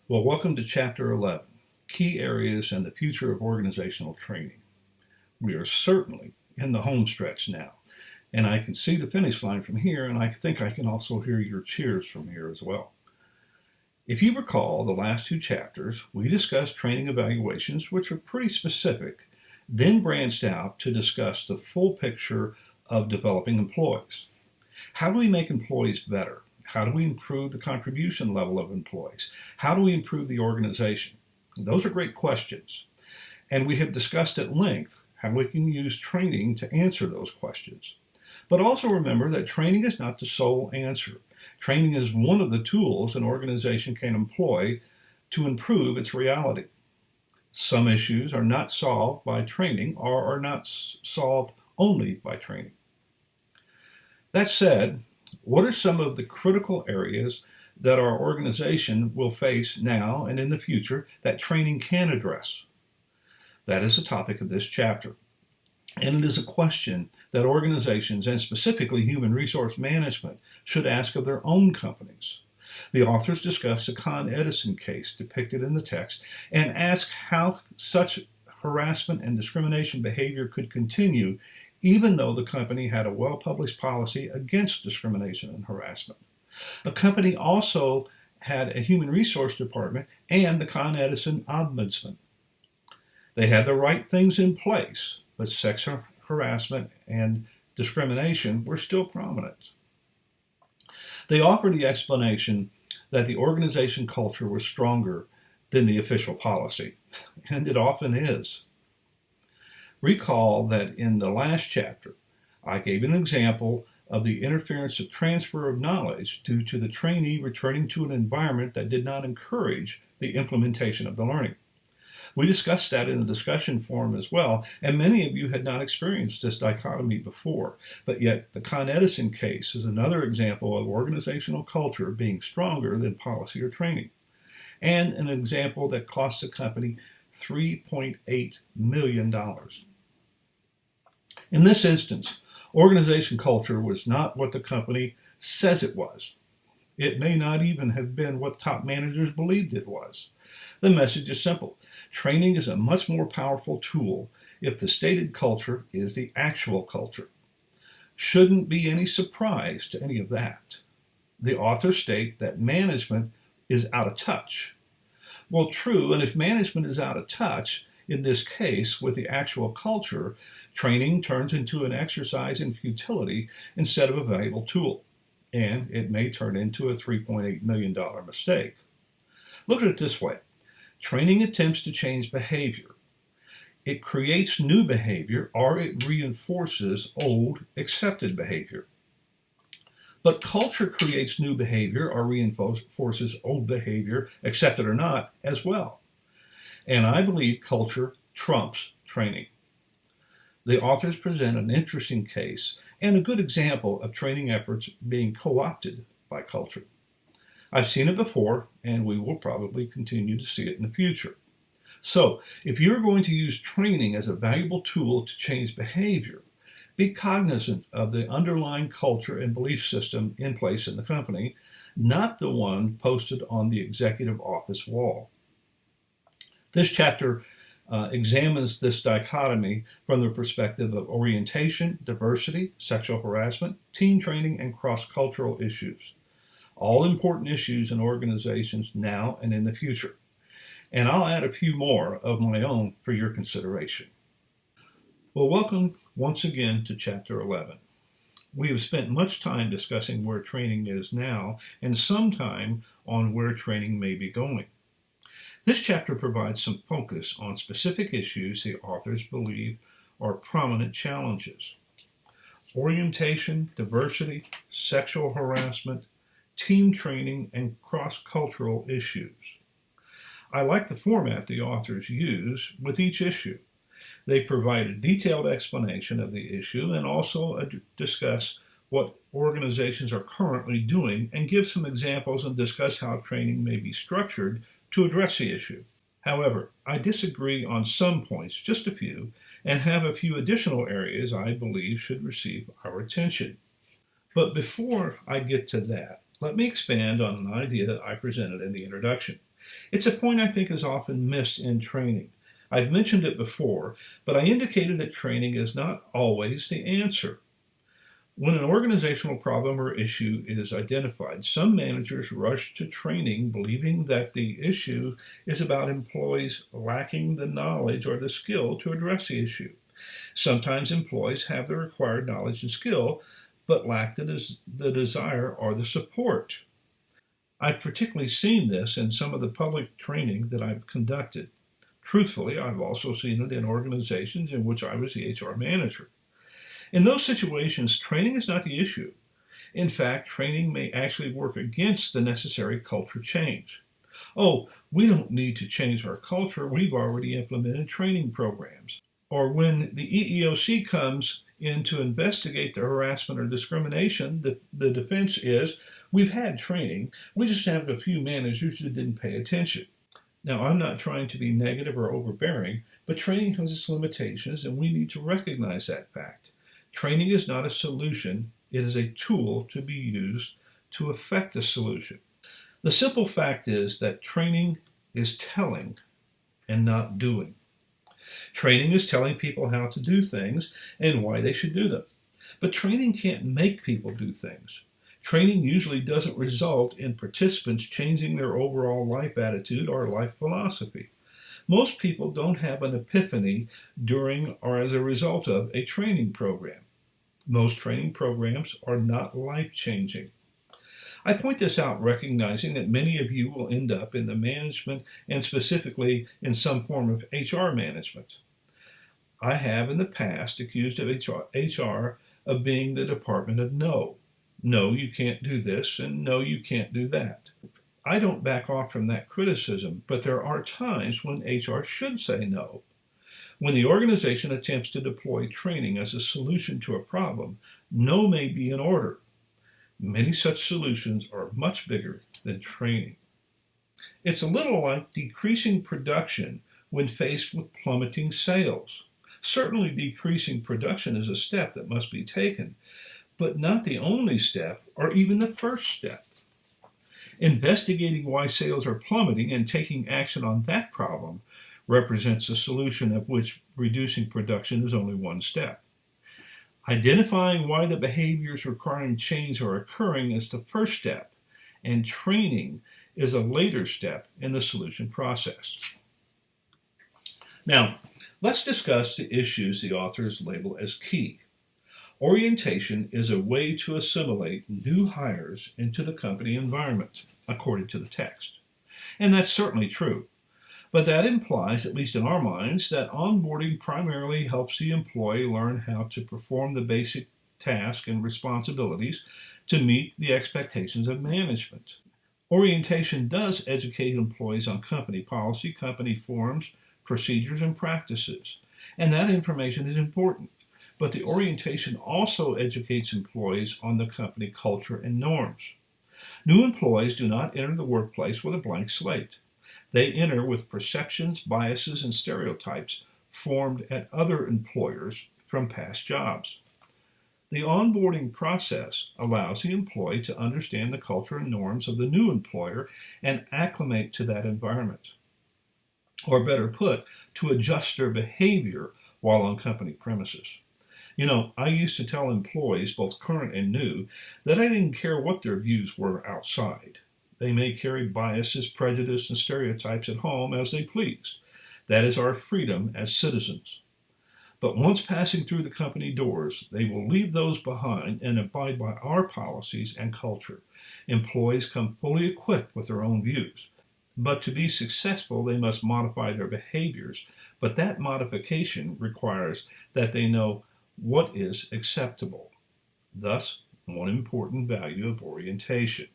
Well, welcome to Chapter 11, Key Areas and the Future of Organizational Training. We are certainly in the home stretch now, and I can see the finish line from here, and I think I can also hear your cheers from here as well. If you recall the last two chapters, we discussed training evaluations, which are pretty specific, then branched out to discuss the full picture of developing employees. How do we make employees better? How do we improve the contribution level of employees? How do we improve the organization? Those are great questions. And we have discussed at length how we can use training to answer those questions. But also remember that training is not the sole answer. Training is one of the tools an organization can employ to improve its reality. Some issues are not solved by training or are not solved only by training. That said, what are some of the critical areas that our organization will face now and in the future that training can address? That is the topic of this chapter. And it is a question that organizations, and specifically human resource management, should ask of their own companies. The authors discuss the Con Edison case depicted in the text and ask how such harassment and discrimination behavior could continue even though the company had a well-published policy against discrimination and harassment. The company also had a human resource department and the Con Edison ombudsman. They had the right things in place, but sex harassment and discrimination were still prominent. They offered the explanation that the organization culture was stronger than the official policy, and it often is. Recall that in the last chapter, I gave an example of the interference of transfer of knowledge due to the trainee returning to an environment that did not encourage the implementation of the learning. We discussed that in the discussion forum as well, and many of you had not experienced this dichotomy before, but yet the Con Edison case is another example of organizational culture being stronger than policy or training, and an example that cost the company $3.8 million. In this instance, organization culture was not what the company says it was. It may not even have been what top managers believed it was. The message is simple. Training is a much more powerful tool if the stated culture is the actual culture. Shouldn't be any surprise to any of that. The authors state that management is out of touch. Well, true, and if management is out of touch, in this case, with the actual culture, training turns into an exercise in futility instead of a valuable tool, and it may turn into a $3.8 million mistake. Look at it this way. Training attempts to change behavior. It creates new behavior or it reinforces old, accepted behavior. But culture creates new behavior or reinforces old behavior, accepted or not, as well. And I believe culture trumps training. The authors present an interesting case and a good example of training efforts being co-opted by culture. I've seen it before, and we will probably continue to see it in the future. So, if you're going to use training as a valuable tool to change behavior, be cognizant of the underlying culture and belief system in place in the company, not the one posted on the executive office wall. This chapter examines this dichotomy from the perspective of orientation, diversity, sexual harassment, team training, and cross-cultural issues. All important issues in organizations now and in the future. And I'll add a few more of my own for your consideration. Well, welcome once again to Chapter 11. We have spent much time discussing where training is now and some time on where training may be going. This chapter provides some focus on specific issues the authors believe are prominent challenges. Orientation, diversity, sexual harassment, team training, and cross-cultural issues. I like the format the authors use with each issue. They provide a detailed explanation of the issue and also discuss what organizations are currently doing and give some examples and discuss how training may be structured to address the issue. However, I disagree on some points, just a few, and have a few additional areas I believe should receive our attention. But before I get to that, Let me expand on an idea that I presented in the introduction. It's a point I think is often missed in training. I've mentioned it before, but I indicated that training is not always the answer. When an organizational problem or issue is identified, some managers rush to training believing that the issue is about employees lacking the knowledge or the skill to address the issue. Sometimes employees have the required knowledge and skill, but lack the desire or the support. I've particularly seen this in some of the public training that I've conducted. Truthfully, I've also seen it in organizations in which I was the HR manager. In those situations, training is not the issue. In fact, training may actually work against the necessary culture change. Oh, we don't need to change our culture. We've already implemented training programs. Or when the EEOC comes in to investigate the harassment or discrimination, the defense is, we've had training. We just have a few managers who didn't pay attention. Now, I'm not trying to be negative or overbearing, but training has its limitations, and we need to recognize that fact. Training is not a solution, it is a tool to be used to affect a solution. The simple fact is that training is telling and not doing. Training is telling people how to do things and why they should do them. But training can't make people do things. Training usually doesn't result in participants changing their overall life attitude or life philosophy. Most people don't have an epiphany during or as a result of a training program. Most training programs are not life-changing. I point this out recognizing that many of you will end up in the management and specifically in some form of HR management. I have in the past accused of HR of being the department of no. No, you can't do this, and no, you can't do that. I don't back off from that criticism, but there are times when HR should say no. When the organization attempts to deploy training as a solution to a problem, no may be in order. Many such solutions are much bigger than training. It's a little like decreasing production when faced with plummeting sales. Certainly decreasing production is a step that must be taken, but not the only step or even the first step. Investigating why sales are plummeting and taking action on that problem represents a solution of which reducing production is only one step. Identifying why the behaviors requiring change are occurring is the first step, and training is a later step in the solution process. Now, let's discuss the issues the authors label as key. Orientation is a way to assimilate new hires into the company environment, according to the text. And that's certainly true. But that implies, at least in our minds, that onboarding primarily helps the employee learn how to perform the basic tasks and responsibilities to meet the expectations of management. Orientation does educate employees on company policy, company forms, procedures, and practices, and that information is important. But the orientation also educates employees on the company culture and norms. New employees do not enter the workplace with a blank slate. They enter with perceptions, biases, and stereotypes formed at other employers from past jobs. The onboarding process allows the employee to understand the culture and norms of the new employer and acclimate to that environment. Or better put, to adjust their behavior while on company premises. You know, I used to tell employees, both current and new, that I didn't care what their views were outside. They may carry biases, prejudice, and stereotypes at home as they pleased. That is our freedom as citizens. But once passing through the company doors, they will leave those behind and abide by our policies and culture. Employees come fully equipped with their own views. But to be successful, they must modify their behaviors. But that modification requires that they know what is acceptable. Thus, one important value of orientation.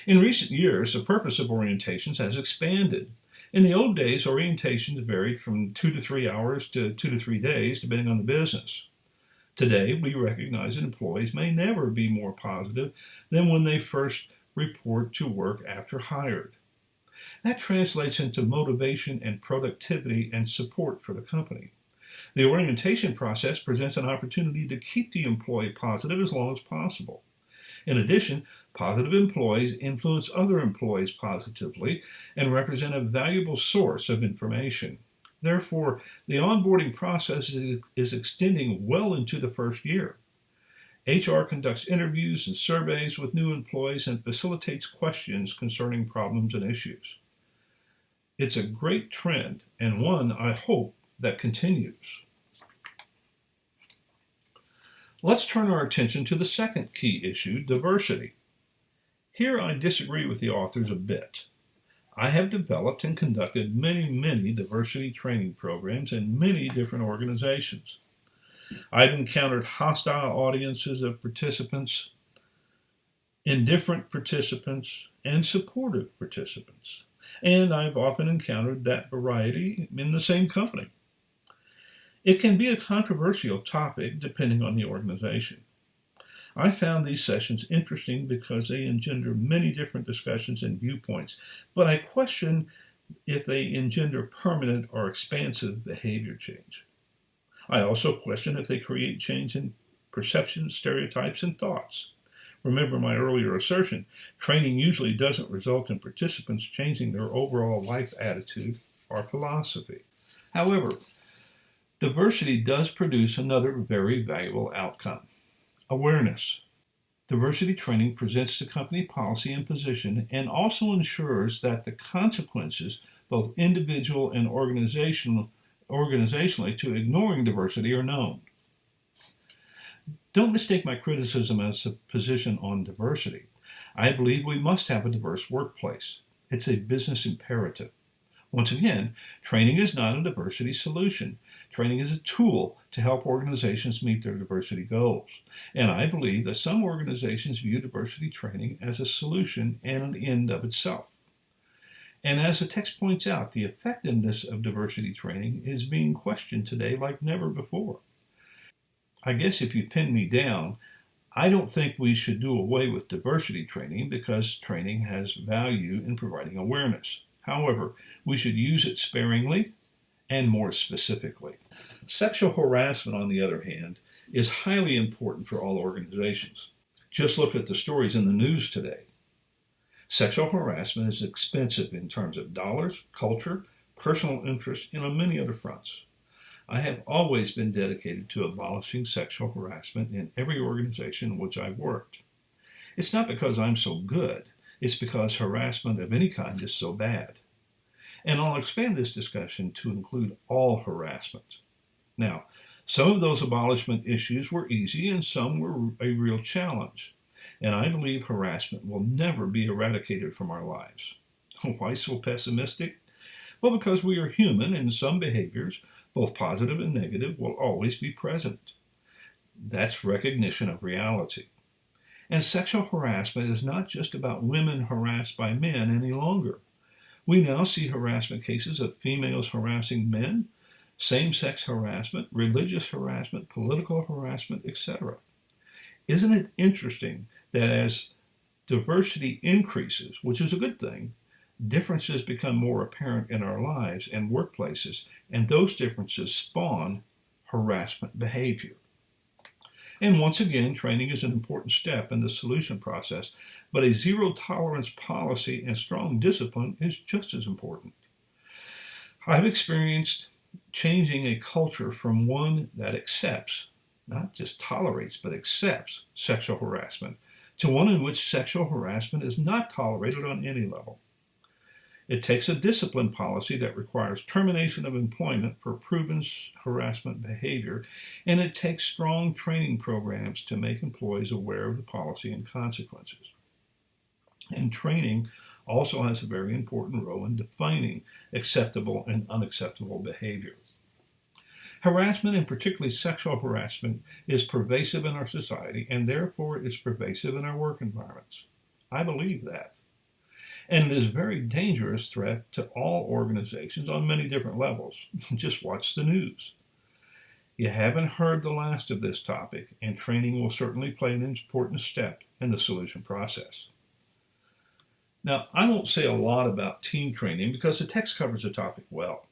In recent years, the purpose of orientations has expanded. In the old days, orientations varied from 2 to 3 hours to 2 to 3 days, depending on the business. Today, we recognize that employees may never be more positive than when they first report to work after hired. That translates into motivation and productivity and support for the company. The orientation process presents an opportunity to keep the employee positive as long as possible. In addition, Positive employees influence other employees positively and represent a valuable source of information. Therefore, the onboarding process is extending well into the first year. HR conducts interviews and surveys with new employees and facilitates questions concerning problems and issues. It's a great trend and one I hope that continues. Let's turn our attention to the second key issue, diversity. Here I disagree with the authors a bit. I have developed and conducted many diversity training programs in many different organizations. I've encountered hostile audiences of participants, indifferent participants, and supportive participants. And I've often encountered that variety in the same company. It can be a controversial topic depending on the organization. I found these sessions interesting because they engender many different discussions and viewpoints, but I question if they engender permanent or expansive behavior change. I also question if they create change in perceptions, stereotypes, and thoughts. Remember my earlier assertion, training usually doesn't result in participants changing their overall life attitude or philosophy. However, diversity does produce another very valuable outcome, awareness. Diversity training presents the company policy and position and also ensures that the consequences, both individual and organizationally, to ignoring diversity are known. Don't mistake my criticism as a position on diversity. I believe we must have a diverse workplace. It's a business imperative. Once again, training is not a diversity solution. Training is a tool to help organizations meet their diversity goals. And I believe that some organizations view diversity training as a solution and an end of itself. And as the text points out, the effectiveness of diversity training is being questioned today like never before. I guess if you pin me down, I don't think we should do away with diversity training because training has value in providing awareness. However, we should use it sparingly and more specifically. Sexual harassment, on the other hand, is highly important for all organizations. Just look at the stories in the news today. Sexual harassment is expensive in terms of dollars, culture, personal interest, and on many other fronts. I have always been dedicated to abolishing sexual harassment in every organization in which I've worked. It's not because I'm so good, it's because harassment of any kind is so bad. And I'll expand this discussion to include all harassment. Now, some of those abolishment issues were easy and some were a real challenge. And I believe harassment will never be eradicated from our lives. Why so pessimistic? Well, because we are human and some behaviors, both positive and negative, will always be present. That's recognition of reality. And sexual harassment is not just about women harassed by men any longer. We now see harassment cases of females harassing men, same-sex harassment, religious harassment, political harassment, etc. Isn't it interesting that as diversity increases, which is a good thing, differences become more apparent in our lives and workplaces, and those differences spawn harassment behavior. And once again, training is an important step in the solution process, but a zero-tolerance policy and strong discipline is just as important. I've experienced changing a culture from one that accepts, not just tolerates, but accepts sexual harassment, to one in which sexual harassment is not tolerated on any level. It takes a discipline policy that requires termination of employment for proven harassment behavior, and it takes strong training programs to make employees aware of the policy and consequences. And training also has a very important role in defining acceptable and unacceptable behavior. Harassment, and particularly sexual harassment, is pervasive in our society and therefore is pervasive in our work environments. I believe that. And it is a very dangerous threat to all organizations on many different levels. Just watch the news. You haven't heard the last of this topic, and training will certainly play an important step in the solution process. Now, I won't say a lot about team training because the text covers the topic well.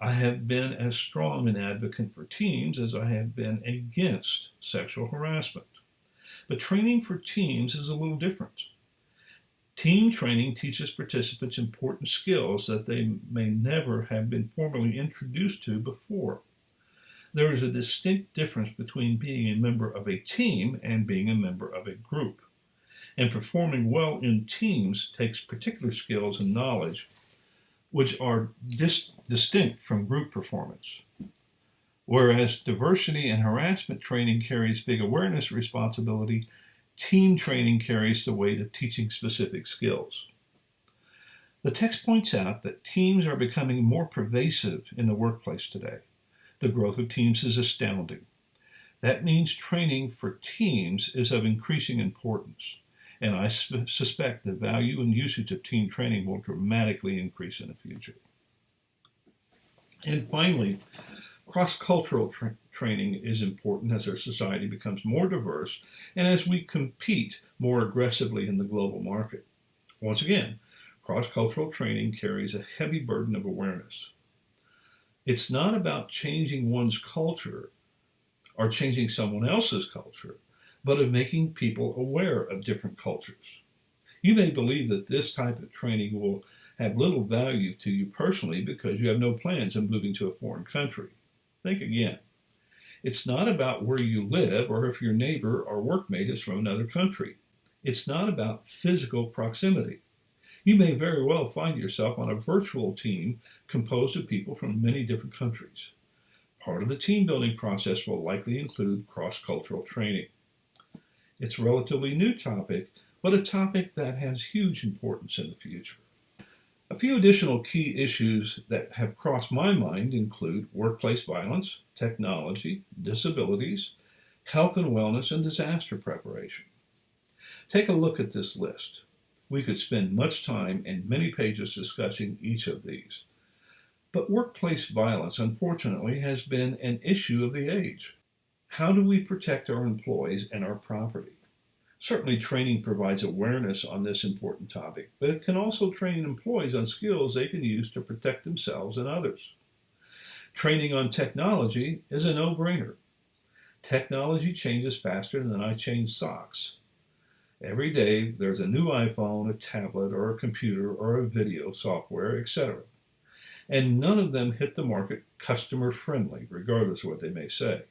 I have been as strong an advocate for teams as I have been against sexual harassment. But training for teams is a little different. Team training teaches participants important skills that they may never have been formally introduced to before. There is a distinct difference between being a member of a team and being a member of a group. And performing well in teams takes particular skills and knowledge which are distinct from group performance. Whereas diversity and harassment training carries big awareness responsibility, team training carries the weight of teaching specific skills. The text points out that teams are becoming more pervasive in the workplace today. The growth of teams is astounding. That means training for teams is of increasing importance, and I suspect the value and usage of team training will dramatically increase in the future. And finally, cross-cultural training is important as our society becomes more diverse and as we compete more aggressively in the global market. Once again, cross-cultural training carries a heavy burden of awareness. It's not about changing one's culture or changing someone else's culture, but of making people aware of different cultures. You may believe that this type of training will have little value to you personally because you have no plans of moving to a foreign country. Think again. It's not about where you live or if your neighbor or workmate is from another country. It's not about physical proximity. You may very well find yourself on a virtual team composed of people from many different countries. Part of the team building process will likely include cross-cultural training. It's a relatively new topic, but a topic that has huge importance in the future. A few additional key issues that have crossed my mind include workplace violence, technology, disabilities, health and wellness, and disaster preparation. Take a look at this list. We could spend much time and many pages discussing each of these. But workplace violence, unfortunately, has been an issue of the age. How do we protect our employees and our property? Certainly, training provides awareness on this important topic, but it can also train employees on skills they can use to protect themselves and others. Training on technology is a no-brainer. Technology changes faster than I change socks. Every day, there's a new iPhone, a tablet, or a computer, or a video software, etc. And none of them hit the market customer-friendly, regardless of what they may say.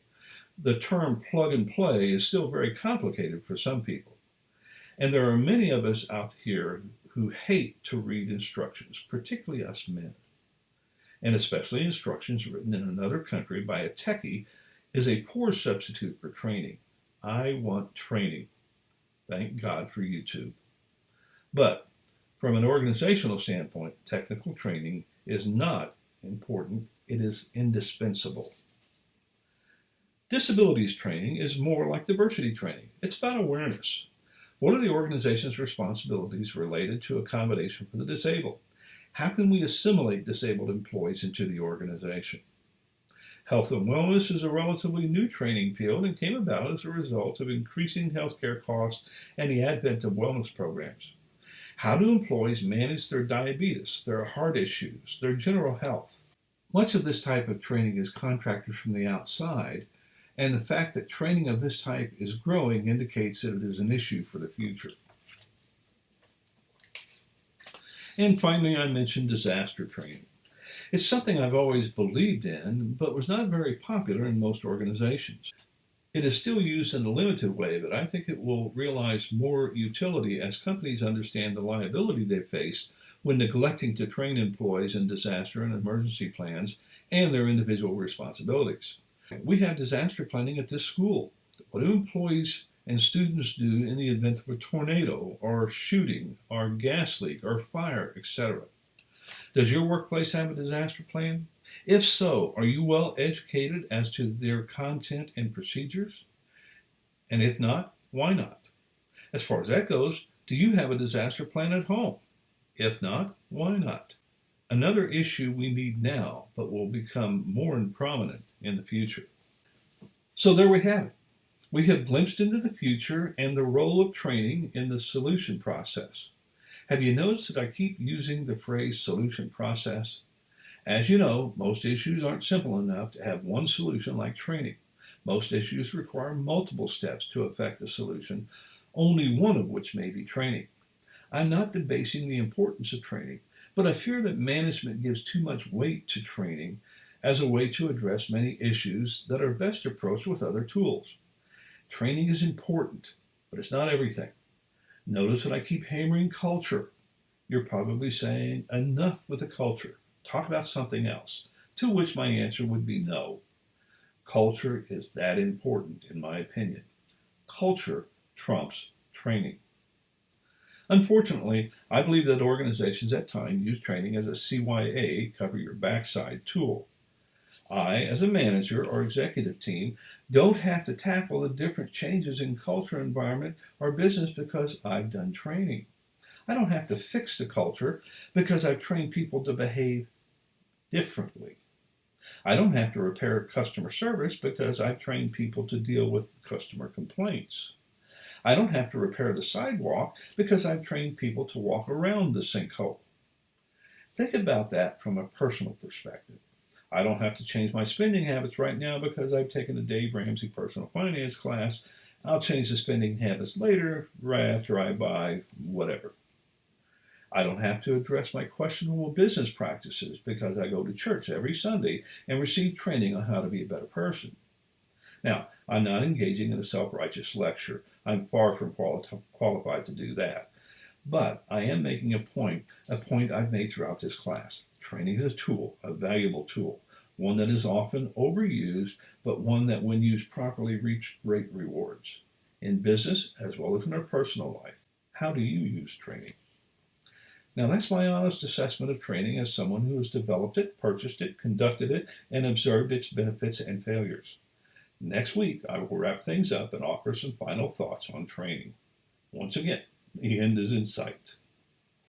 The term plug and play is still very complicated for some people. And there are many of us out here who hate to read instructions, particularly us men. And especially instructions written in another country by a techie is a poor substitute for training. I want training. Thank God for YouTube. But from an organizational standpoint, technical training is not important, it is indispensable. Disabilities training is more like diversity training. It's about awareness. What are the organization's responsibilities related to accommodation for the disabled? How can we assimilate disabled employees into the organization? Health and wellness is a relatively new training field and came about as a result of increasing healthcare costs and the advent of wellness programs. How do employees manage their diabetes, their heart issues, their general health? Much of this type of training is contracted from the outside, and the fact that training of this type is growing indicates that it is an issue for the future. And finally, I mentioned disaster training. It's something I've always believed in, but was not very popular in most organizations. It is still used in a limited way, but I think it will realize more utility as companies understand the liability they face when neglecting to train employees in disaster and emergency plans and their individual responsibilities. We have disaster planning at this school. What do employees and students do in the event of a tornado, or shooting, or gas leak, or fire, etc.? Does your workplace have a disaster plan? If so, are you well educated as to their content and procedures? And if not, why not? As far as that goes, do you have a disaster plan at home? If not, why not? Another issue we need now, but will become more prominent in the future. So there we have it. We have glimpsed into the future and the role of training in the solution process. Have you noticed that I keep using the phrase solution process? As you know, most issues aren't simple enough to have one solution like training. Most issues require multiple steps to effect a solution, only one of which may be training. I'm not debasing the importance of training, but I fear that management gives too much weight to training as a way to address many issues that are best approached with other tools. Training is important, but it's not everything. Notice that I keep hammering culture. You're probably saying, enough with the culture. Talk about something else. To which my answer would be no. Culture is that important, in my opinion. Culture trumps training. Unfortunately, I believe that organizations at times use training as a CYA, cover your backside tool. I, as a manager or executive team, don't have to tackle the different changes in culture, environment, or business because I've done training. I don't have to fix the culture because I've trained people to behave differently. I don't have to repair customer service because I've trained people to deal with customer complaints. I don't have to repair the sidewalk because I've trained people to walk around the sinkhole. Think about that from a personal perspective. I don't have to change my spending habits right now because I've taken a Dave Ramsey personal finance class. I'll change the spending habits later, right after I buy whatever. I don't have to address my questionable business practices because I go to church every Sunday and receive training on how to be a better person. Now, I'm not engaging in a self-righteous lecture. I'm far from qualified to do that. But I am making a point I've made throughout this class. Training is a tool, a valuable tool, one that is often overused, but one that when used properly reaps great rewards. In business, as well as in our personal life, how do you use training? Now, that's my honest assessment of training as someone who has developed it, purchased it, conducted it, and observed its benefits and failures. Next week, I will wrap things up and offer some final thoughts on training. Once again, the end is in sight.